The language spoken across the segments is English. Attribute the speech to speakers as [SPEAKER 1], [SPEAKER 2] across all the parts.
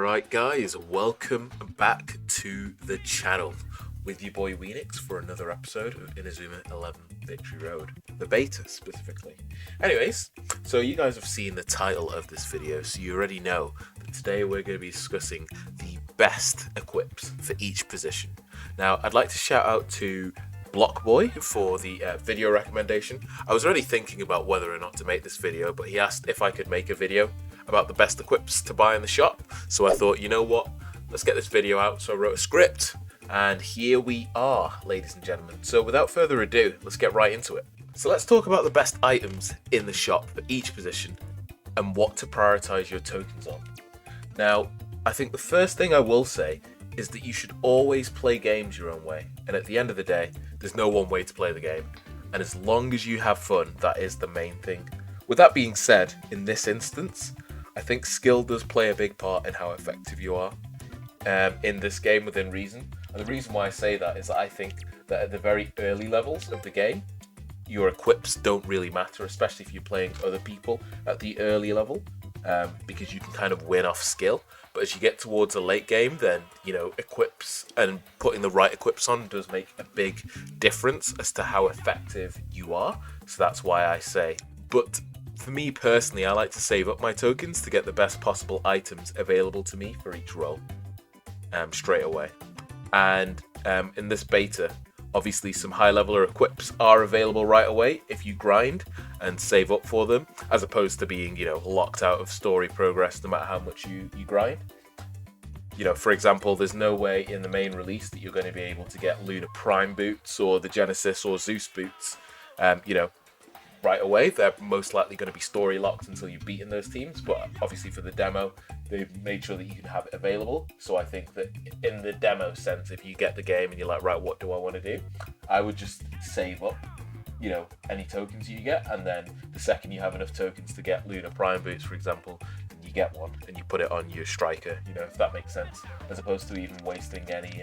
[SPEAKER 1] Alright guys, welcome back to the channel with your boy Weenix for another episode of Inazuma 11 Victory Road, the beta specifically. Anyways, so you guys have seen the title of this video, so you already know that today we're going to be discussing the best equips for each position. Now, I'd like to shout out to Blockboy for the video recommendation. I was already thinking about whether or not to make this video, but he asked if I could make a video about the best equips to buy in the shop. So I thought, you know what, let's get this video out. So I wrote a script, and here we are, ladies and gentlemen. So without further ado, let's get right into it. So let's talk about the best items in the shop for each position and what to prioritize your tokens on. Now, I think the first thing I will say is that you should always play games your own way. And at the end of the day, there's no one way to play the game. And as long as you have fun, that is the main thing. With that being said, in this instance, I think skill does play a big part in how effective you are in this game within reason. And the reason why I say that is that I think that at the very early levels of the game, your equips don't really matter, especially if you're playing other people at the early level, because you can kind of win off skill. But as you get towards a late game, then, you know, equips and putting the right equips on does make a big difference as to how effective you are. So that's why I say, but for me personally, I like to save up my tokens to get the best possible items available to me for each role straight away. And in this beta, obviously some high level equips are available right away if you grind and save up for them, as opposed to being, you know, locked out of story progress no matter how much you grind. You know, for example, there's no way in the main release that you're going to be able to get Lunar Prime boots or the Genesis or Zeus boots, you know, right away. They're most likely going to be story locked until you've beaten those teams, but obviously for the demo they've made sure that you can have it available. So I think that in the demo sense, if you get the game and you're like, right, what do I want to do, I would just save up, you know, any tokens you get, and then the second you have enough tokens to get Lunar Prime boots, for example, then you get one and you put it on your striker, you know, if that makes sense, as opposed to even wasting any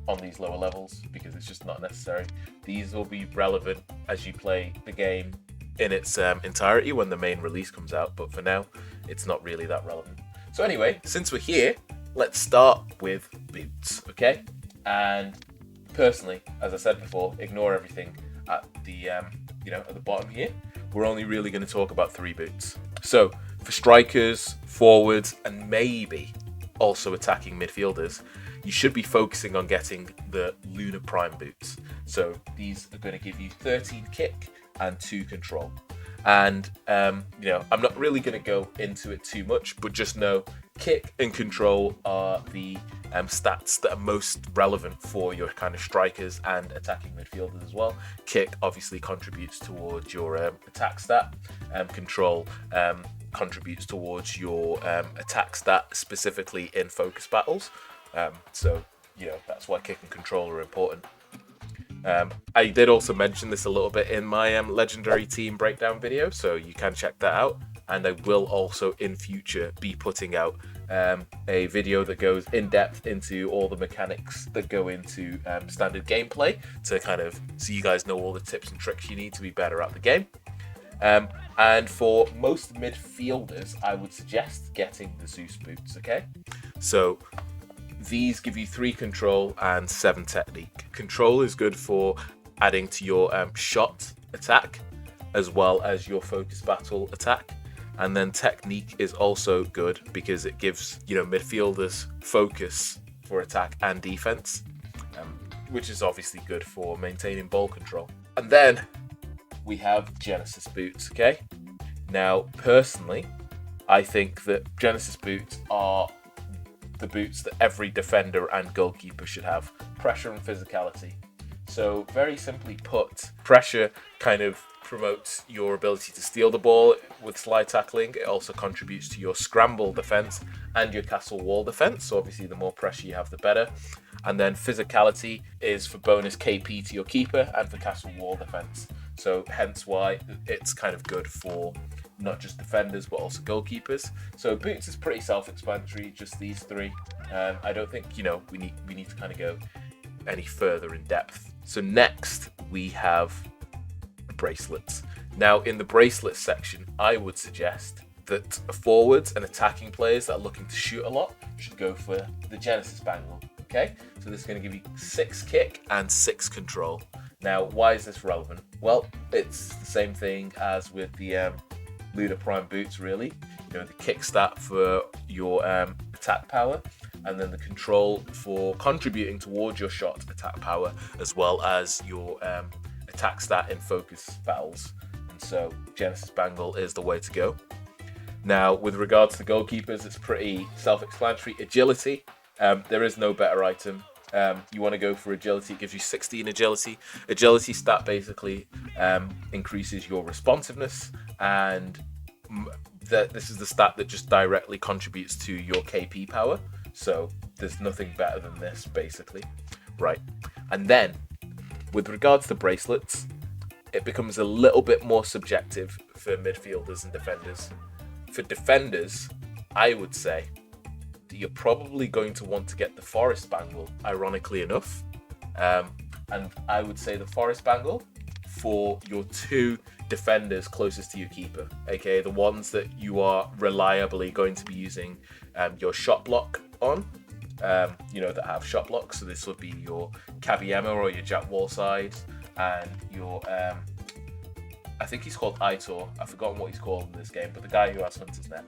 [SPEAKER 1] on these lower levels, because it's just not necessary. These will be relevant as you play the game in its entirety when the main release comes out, but for now it's not really that relevant. So anyway, since we're here, let's start with boots, okay? And personally, as I said before, ignore everything at the you know, at the bottom here. We're only really going to talk about 3 boots. So for strikers, forwards, and maybe also attacking midfielders, you should be focusing on getting the Lunar Prime boots. So these are going to give you 13 kick and 2 control. And, you know, I'm not really going to go into it too much, but just know kick and control are the stats that are most relevant for your kind of strikers and attacking midfielders as well. Kick obviously contributes towards your attack stat, control contributes towards your attack stat, specifically in focus battles. So, you know, that's why kick and control are important. I did also mention this a little bit in my legendary team breakdown video, so you can check that out. And I will also in future be putting out a video that goes in depth into all the mechanics that go into standard gameplay, to kind of so you guys know all the tips and tricks you need to be better at the game. And for most midfielders, I would suggest getting the Zeus boots, okay? So these give you 3 control and 7 technique. Control is good for adding to your shot attack as well as your focus battle attack. And then technique is also good because it gives, you know, midfielders focus for attack and defense, which is obviously good for maintaining ball control. And then we have Genesis boots, okay? Now, personally, I think that Genesis boots are the boots that every defender and goalkeeper should have. Pressure and physicality. So very simply put, pressure kind of promotes your ability to steal the ball with slide tackling. It also contributes to your scramble defense and your castle wall defense. So obviously the more pressure you have, the better. And then physicality is for bonus KP to your keeper and for castle wall defense. So hence why it's kind of good for not just defenders but also goalkeepers. So boots is pretty self-explanatory, just these 3. I don't think, you know, we need to kind of go any further in depth. So next we have bracelets. Now in the bracelet section, I would suggest that forwards and attacking players that are looking to shoot a lot should go for the Genesis Bangle. Okay, so this is going to give you 6 kick and 6 control. Now, why is this relevant? Well, it's the same thing as with the Lunar Prime boots, really. You know, the kick stat for your attack power, and then the control for contributing towards your shot attack power, as well as your attack stat in focus battles. And so Genesis Bangle is the way to go. Now, with regards to goalkeepers, it's pretty self-explanatory. Agility, there is no better item. You want to go for agility. It gives you 16 agility. Agility stat basically increases your responsiveness, and this is the stat that just directly contributes to your KP power. So there's nothing better than this, basically. Right. And then, with regards to bracelets, it becomes a little bit more subjective for midfielders and defenders. For defenders, I would say that you're probably going to want to get the Forest Bangle, ironically enough. And I would say the Forest Bangle for your 2 defenders closest to your keeper, aka the ones that you are reliably going to be using your shot block on, you know, that have shot blocks. So this would be your Kabiema or your Jack Wallside, and your I think he's called Aitor. I've forgotten what he's called in this game, but the guy who has Hunter's Net.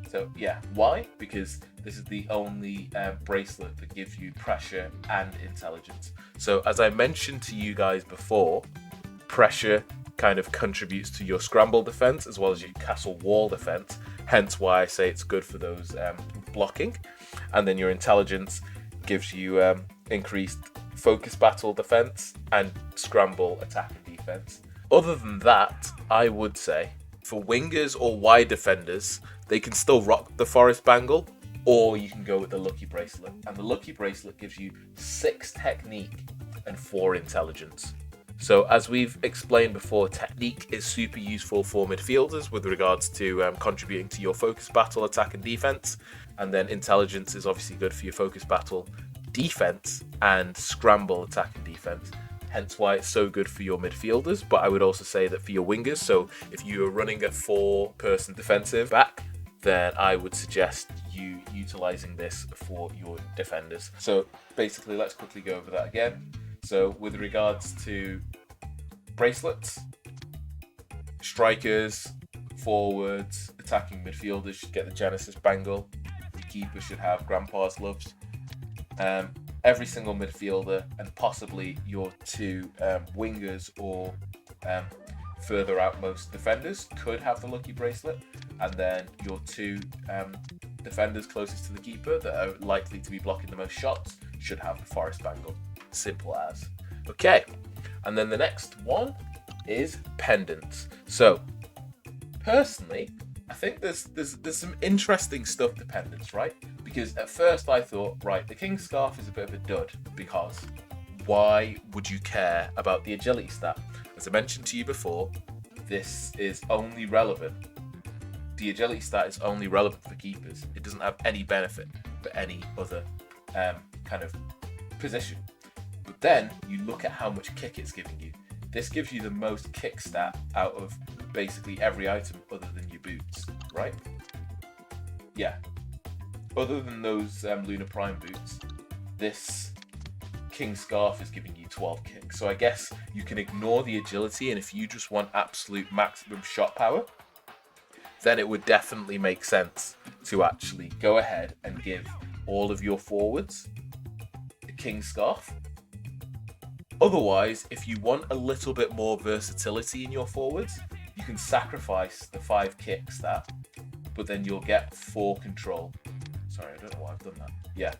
[SPEAKER 1] So yeah, why? Because this is the only bracelet that gives you pressure and intelligence. So as I mentioned to you guys before, pressure kind of contributes to your scramble defense as well as your castle wall defense, hence why I say it's good for those blocking. And then your intelligence gives you increased focus battle defense and scramble attack and defense. Other than that, I would say for wingers or wide defenders, they can still rock the Forest Bangle, or you can go with the Lucky Bracelet. And the Lucky Bracelet gives you 6 technique and 4 intelligence. So as we've explained before, technique is super useful for midfielders with regards to contributing to your focus battle, attack and defense. And then intelligence is obviously good for your focus battle, defense and scramble, attack and defense. Hence why it's so good for your midfielders. But I would also say that for your wingers, so if you're running a 4-person defensive back, then I would suggest you utilizing this for your defenders. So basically, let's quickly go over that again. So with regards to bracelets, strikers, forwards, attacking midfielders should get the Genesis Bangle. The keeper should have Grandpa's Loves. Every single midfielder and possibly your 2 wingers or further outmost defenders could have the Lucky Bracelet, and then your 2 defenders closest to the keeper that are likely to be blocking the most shots should have the Forest Bangle. Simple as. Okay, and then the next one is pendants. So personally, I think there's some interesting stuff to pendants, right? Because at first I thought, right, the King's Scarf is a bit of a dud, because why would you care about the agility stat? As I mentioned to you before, this is only relevant. The agility stat is only relevant for keepers. It doesn't have any benefit for any other kind of position. But then you look at how much kick it's giving you. This gives you the most kick stat out of basically every item other than your boots, right? Yeah. Other than those Lunar Prime boots, this King Scarf is giving you 12 kicks. So I guess you can ignore the agility, and if you just want absolute maximum shot power, then it would definitely make sense to actually go ahead and give all of your forwards the King Scarf. Otherwise, if you want a little bit more versatility in your forwards, you can sacrifice the 5 kick stat, but then you'll get 4 control. Sorry, I don't know why I've done that. Yeah,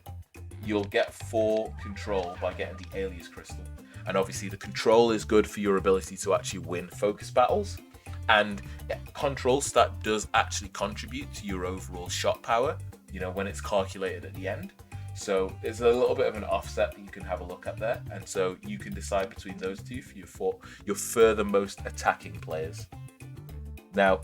[SPEAKER 1] you'll get 4 control by getting the Alias Crystal. And obviously the control is good for your ability to actually win focus battles. And control stat does actually contribute to your overall shot power, you know, when it's calculated at the end. So it's a little bit of an offset that you can have a look at there. And so you can decide between those 2 for your furthermost attacking players. Now,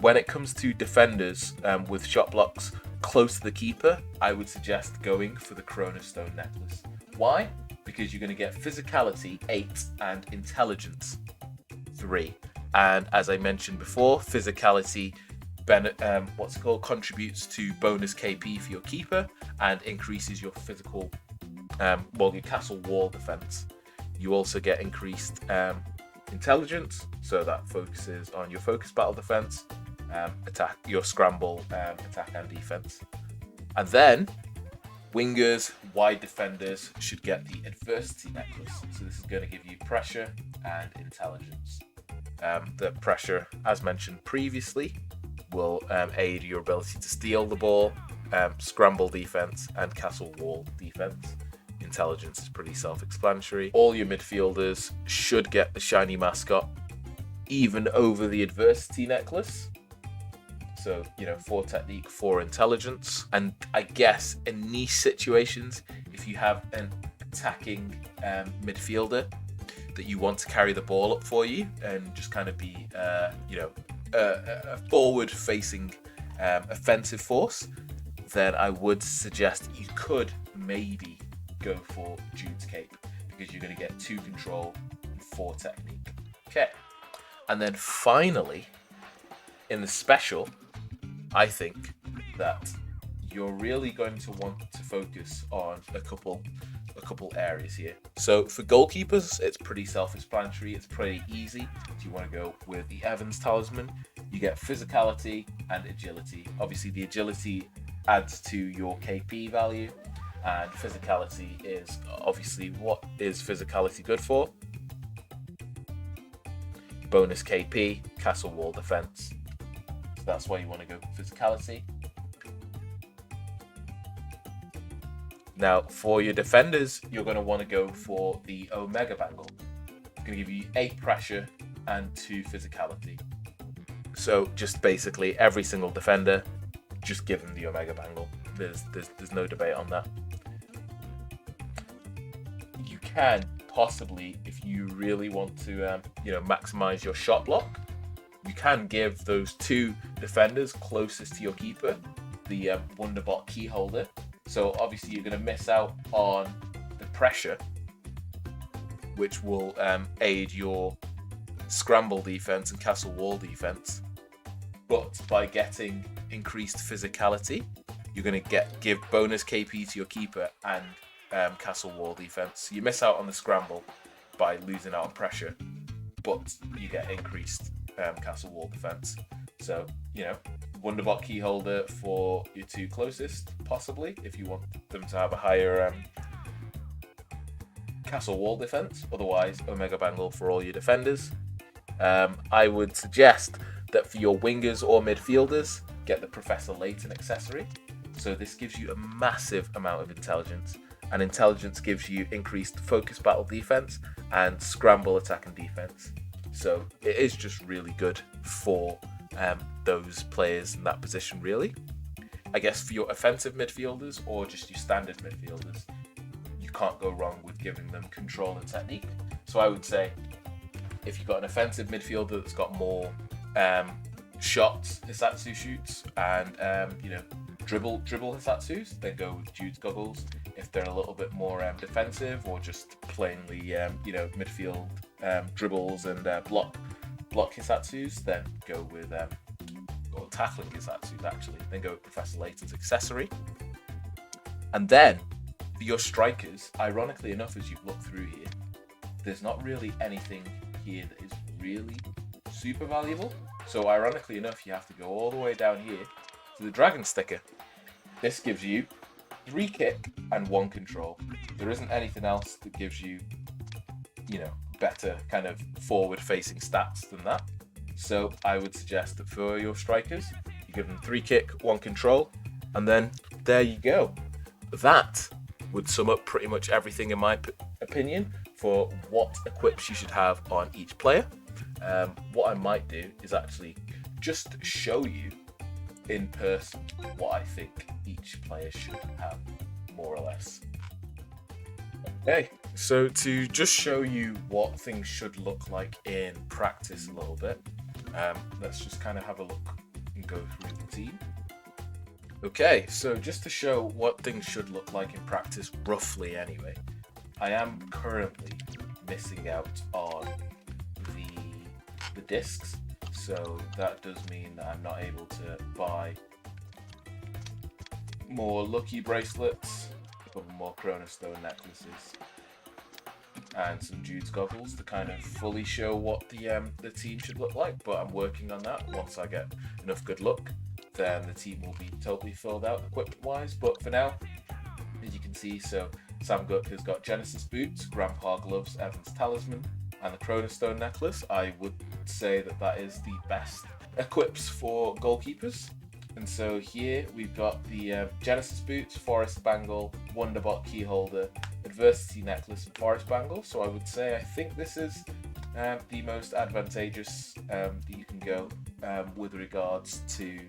[SPEAKER 1] when it comes to defenders with shot blocks close to the keeper, I would suggest going for the Chronostone necklace. Why? Because you're going to get physicality 8 and intelligence 3. And as I mentioned before, physicality what's it called? Contributes to bonus KP for your keeper and increases your physical, your castle wall defense. You also get increased intelligence, so that focuses on your focus battle defense, attack, your scramble, attack and defense. And then wingers, wide defenders should get the adversity necklace. So this is going to give you pressure and intelligence. The pressure, as mentioned previously, will aid your ability to steal the ball, scramble defense, and castle wall defense. Intelligence is pretty self-explanatory. All your midfielders should get the shiny mascot, even over the adversity necklace. So, 4 technique, 4 intelligence. And I guess in niche situations, if you have an attacking midfielder that you want to carry the ball up for you and just kind of be, a forward-facing offensive force, then I would suggest you could maybe go for Jude's Cape, because you're going to get 2 control and 4 technique. Okay. And then finally, in the special, I think that you're really going to want to focus on a couple areas here. So for goalkeepers, it's pretty self-explanatory. It's pretty easy. If you want to go with the Evans talisman, you get physicality and agility. Obviously, the agility adds to your KP value, and physicality is obviously, what is physicality good for? Bonus KP, castle wall defense. So that's why you want to go for physicality. Now, for your defenders, you're going to want to go for the Omega Bangle. It's going to give you 8 pressure and 2 physicality. So just basically every single defender, just give them the Omega Bangle. There's no debate on that. You can possibly, if you really want to, maximize your shot block, you can give those 2 defenders closest to your keeper the Wonderbot key holder. So obviously you're going to miss out on the pressure, which will aid your scramble defense and castle wall defense. But by getting increased physicality, you're going to give bonus KP to your keeper and castle wall defense. So you miss out on the scramble by losing out on pressure, but you get increased castle wall defense. So, Wonderbot key holder for your 2 closest, possibly, if you want them to have a higher castle wall defense. Otherwise, Omega Bangle for all your defenders. I would suggest that for your wingers or midfielders, get the Professor Layton accessory. So this gives you a massive amount of intelligence, and intelligence gives you increased focus battle defense and scramble attack and defense. So it is just really good for those players in that position, really. I guess for your offensive midfielders or just your standard midfielders, you can't go wrong with giving them control and technique. So I would say if you've got an offensive midfielder that's got more shots, Hisatsu shoots, and dribble Hisatsus, then go with Jude's goggles. If they're a little bit more defensive or just plainly midfield dribbles and block Hisatsus, then go with or tackling Hisatsus actually, then go with Professor Layton's accessory. And then for your strikers, ironically enough, as you've looked through here, there's not really anything here that is really super valuable. So ironically enough, you have to go all the way down here to the dragon sticker. This gives you 3 kick and 1 control. There isn't anything else that gives you, better kind of forward-facing stats than that. So I would suggest that for your strikers, you give them 3 kick, 1 control, and then there you go. That would sum up pretty much everything in my opinion for what equips you should have on each player. What I might do is actually just show you in person what I think each player should have, more or less. Okay, so to just show you what things should look like in practice a little bit, let's just kind of have a look and go through the team. Okay, so just to show what things should look like in practice, roughly anyway, I am currently missing out on the discs. so that does mean that I'm not able to buy more lucky bracelets, but more Chronostone necklaces, and some Jude's goggles to kind of fully show what the team should look like. But I'm working on that. Once I get enough good luck, then the team will be totally filled out equipment wise. But for now, as you can see, so Sam Gook has got Genesis boots, Grandpa gloves, Evans talisman, and the Chronostone necklace. I would say that that is the best equips for goalkeepers. And so here we've got the Genesis boots, Forest bangle, Wonderbot key holder, Adversity necklace, and Forest bangle. So I would say I think this is the most advantageous that you can go with regards to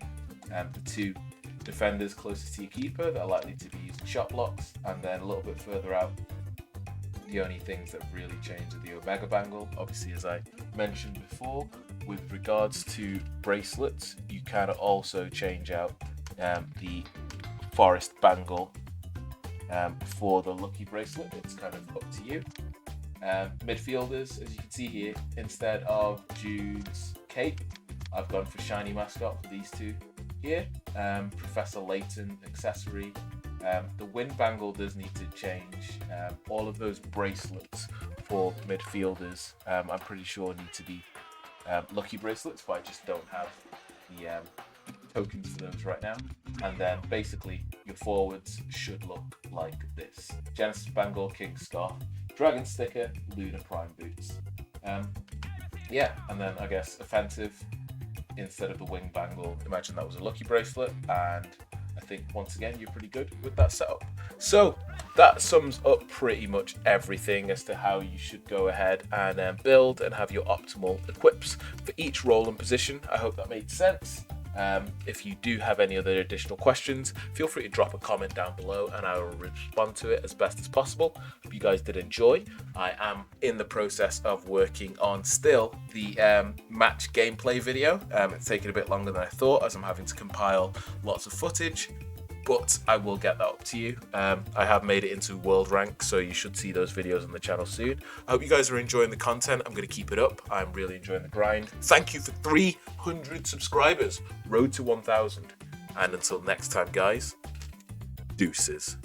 [SPEAKER 1] the two defenders closest to your keeper that are likely to be using shot blocks, and then a little bit further out, the only things that really change are the Omega bangle. Obviously, as I mentioned before, with regards to bracelets, you can also change out the Forest bangle for the lucky bracelet. It's kind of up to you. Midfielders, as you can see here, instead of Jude's cape, I've gone for shiny mascot for these two here. Professor Layton accessory. The wind bangle does need to change. All of those bracelets for midfielders, I'm pretty sure need to be lucky bracelets, but I just don't have the tokens for those right now. And then basically your forwards should look like this: Genesis bangle, King scarf, Dragon sticker, Lunar prime boots. Yeah, and then I guess offensive, instead of the wing bangle, imagine that was a lucky bracelet, and I think once again you're pretty good with that setup. So that sums up pretty much everything as to how you should go ahead and build and have your optimal equips for each role and position. I hope that made sense. If you do have any other additional questions, feel free to drop a comment down below and I will respond to it as best as possible. Hope you guys did enjoy. I am in the process of working on still the match gameplay video. It's taken a bit longer than I thought, as I'm having to compile lots of footage, but I will get that up to you. I have made it into world rank, so you should see those videos on the channel soon. I hope you guys are enjoying the content. I'm going to keep it up. I'm really enjoying the grind. Thank you for 300 subscribers. Road to 1,000. And until next time, guys, deuces.